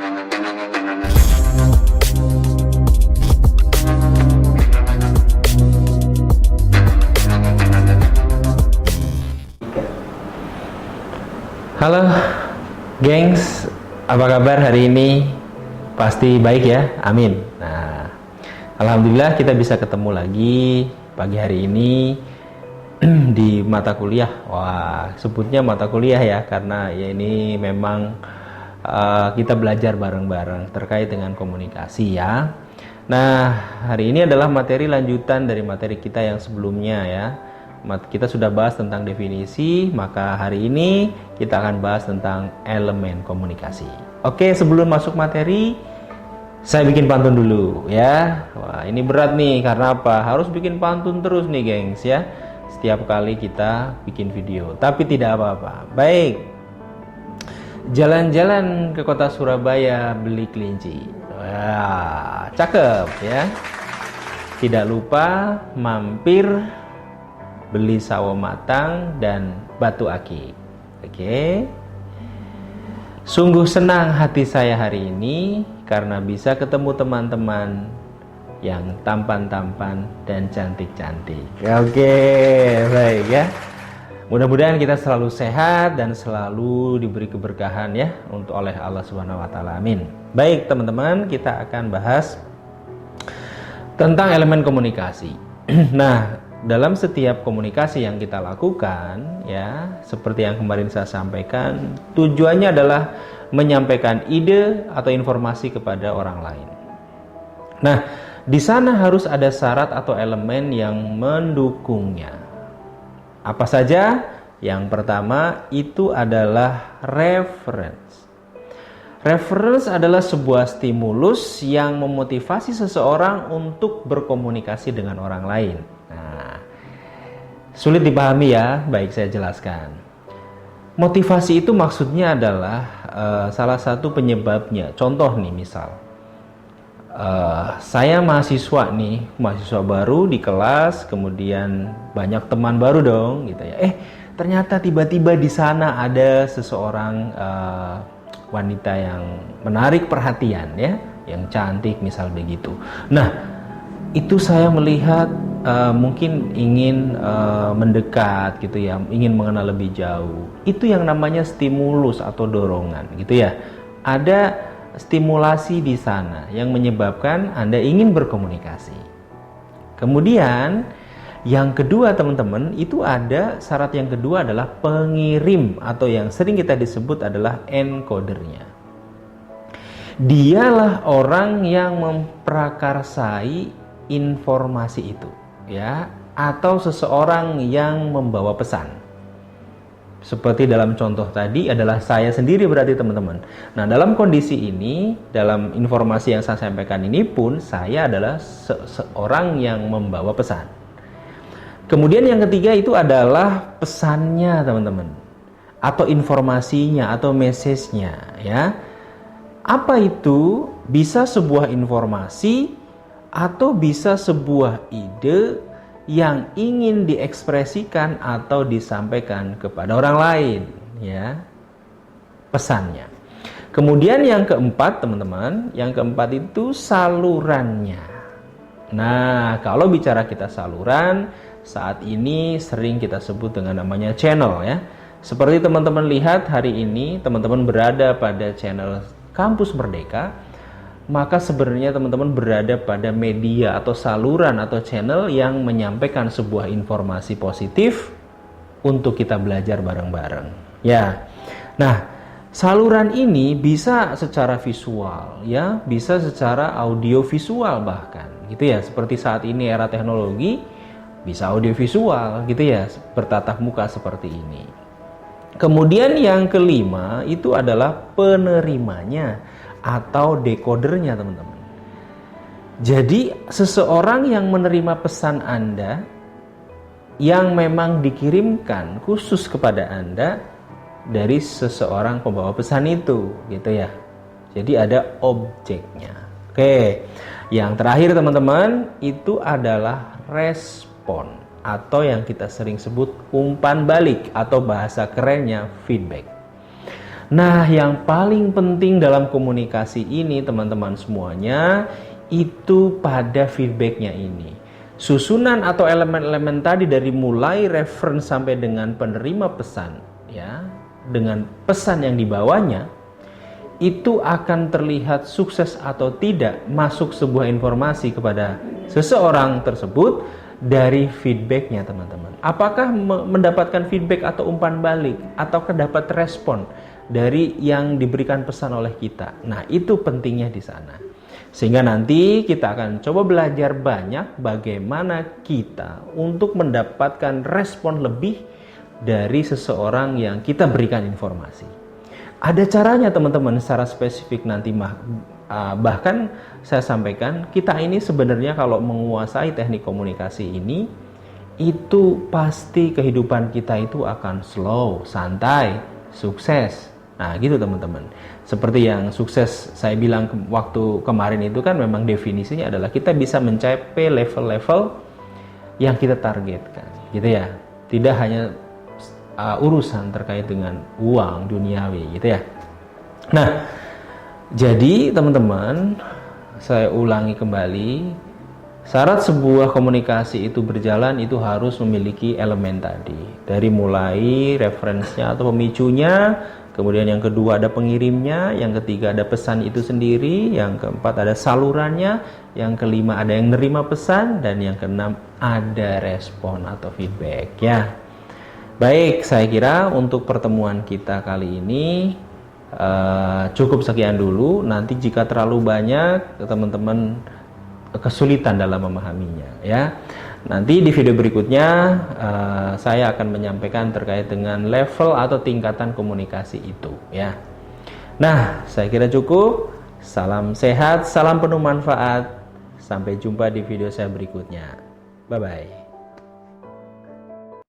Halo gengs, apa kabar hari ini? Pasti baik ya, amin. Nah, alhamdulillah kita bisa ketemu lagi pagi hari ini di mata kuliah. Wah, sebutnya mata kuliah ya, karena ya ini memang kita belajar bareng-bareng terkait dengan komunikasi ya. Nah, hari ini adalah materi lanjutan dari materi kita yang sebelumnya ya. Kita sudah bahas tentang definisi, maka hari ini kita akan bahas tentang elemen komunikasi. Oke, sebelum masuk materi, saya bikin pantun dulu ya. Wah, ini berat nih, karena apa? Harus bikin pantun terus nih gengs ya, setiap kali kita bikin video. Tapi tidak apa-apa. Baik, jalan-jalan ke kota Surabaya beli kelinci. Wah, cakep ya. Tidak lupa mampir beli sawo matang dan batu aki. Oke. Sungguh senang hati saya hari ini karena bisa ketemu teman-teman yang tampan-tampan dan cantik-cantik. Oke, baik ya. Mudah-mudahan kita selalu sehat dan selalu diberi keberkahan ya untuk oleh Allah Subhanahu wa taala. Amin. Baik, teman-teman, kita akan bahas tentang elemen komunikasi. Nah, dalam setiap komunikasi yang kita lakukan ya, seperti yang kemarin saya sampaikan, tujuannya adalah menyampaikan ide atau informasi kepada orang lain. Nah, di sana harus ada syarat atau elemen yang mendukungnya. Apa saja? Yang pertama itu adalah reference. Reference adalah sebuah stimulus yang memotivasi seseorang untuk berkomunikasi dengan orang lain. Sulit dipahami ya, baik saya jelaskan. Motivasi itu maksudnya adalah salah satu penyebabnya. Contoh nih, misal saya mahasiswa nih, mahasiswa baru di kelas, kemudian banyak teman baru dong gitu ya. Ternyata tiba-tiba di sana ada seseorang wanita yang menarik perhatian ya, yang cantik misal begitu. Nah, itu saya melihat mungkin ingin mendekat gitu ya, ingin mengenal lebih jauh. Itu yang namanya stimulus atau dorongan gitu ya. Ada stimulasi di sana yang menyebabkan Anda ingin berkomunikasi. Kemudian yang kedua teman-teman, itu ada syarat yang kedua adalah pengirim atau yang sering kita disebut adalah encodernya. Dialah orang yang memprakarsai informasi itu ya, atau seseorang yang membawa pesan. Seperti dalam contoh tadi adalah saya sendiri berarti teman-teman. Nah, dalam kondisi ini, dalam informasi yang saya sampaikan ini pun saya adalah seorang yang membawa pesan. Kemudian yang ketiga itu adalah pesannya teman-teman, atau informasinya atau message-nya ya. Apa itu? Bisa sebuah informasi atau bisa sebuah ide yang ingin diekspresikan atau disampaikan kepada orang lain ya, pesannya. Kemudian yang keempat teman-teman, yang keempat itu salurannya. Nah, kalau bicara kita saluran, saat ini sering kita sebut dengan namanya channel ya. Seperti teman-teman lihat hari ini teman-teman berada pada channel Kampus Merdeka, maka sebenarnya teman-teman berada pada media atau saluran atau channel yang menyampaikan sebuah informasi positif untuk kita belajar bareng-bareng ya. Nah, saluran ini bisa secara visual ya, bisa secara audio visual bahkan gitu ya. Seperti saat ini era teknologi, bisa audio visual gitu ya, bertatap muka seperti ini. Kemudian yang kelima itu adalah penerimanya atau dekodernya teman-teman. Jadi seseorang yang menerima pesan Anda yang memang dikirimkan khusus kepada Anda dari seseorang pembawa pesan itu gitu ya. Jadi ada objeknya. Oke. Yang terakhir teman-teman itu adalah respon atau yang kita sering sebut umpan balik atau bahasa kerennya feedback. Nah, yang paling penting dalam komunikasi ini teman-teman semuanya itu pada feedbacknya ini. Susunan atau elemen-elemen tadi dari mulai reference sampai dengan penerima pesan, ya, dengan pesan yang dibawanya, itu akan terlihat sukses atau tidak masuk sebuah informasi kepada seseorang tersebut dari feedbacknya teman-teman. Apakah mendapatkan feedback atau umpan balik atau dapat respon dari yang diberikan pesan oleh kita. Nah, itu pentingnya di sana. Sehingga nanti kita akan coba belajar banyak bagaimana kita untuk mendapatkan respon lebih dari seseorang yang kita berikan informasi. Ada caranya teman-teman secara spesifik nanti, bahkan saya sampaikan kita ini sebenarnya kalau menguasai teknik komunikasi ini, itu pasti kehidupan kita itu akan slow, santai, sukses. Nah gitu teman-teman. Seperti yang sukses saya bilang waktu kemarin itu kan memang definisinya adalah kita bisa mencapai level-level yang kita targetkan, gitu ya. Tidak hanya urusan terkait dengan uang duniawi, gitu ya. Nah, jadi teman-teman, saya ulangi kembali, syarat sebuah komunikasi itu berjalan itu harus memiliki elemen tadi. Dari mulai referensinya atau pemicunya, kemudian yang kedua ada pengirimnya, yang ketiga ada pesan itu sendiri, yang keempat ada salurannya, yang kelima ada yang nerima pesan, dan yang keenam ada respon atau feedback ya. Baik, saya kira untuk pertemuan kita kali ini cukup sekian dulu. Nanti jika terlalu banyak teman-teman kesulitan dalam memahaminya ya. Nanti di video berikutnya saya akan menyampaikan terkait dengan level atau tingkatan komunikasi itu ya. Nah, saya kira cukup. Salam sehat, salam penuh manfaat. Sampai jumpa di video saya berikutnya. Bye bye.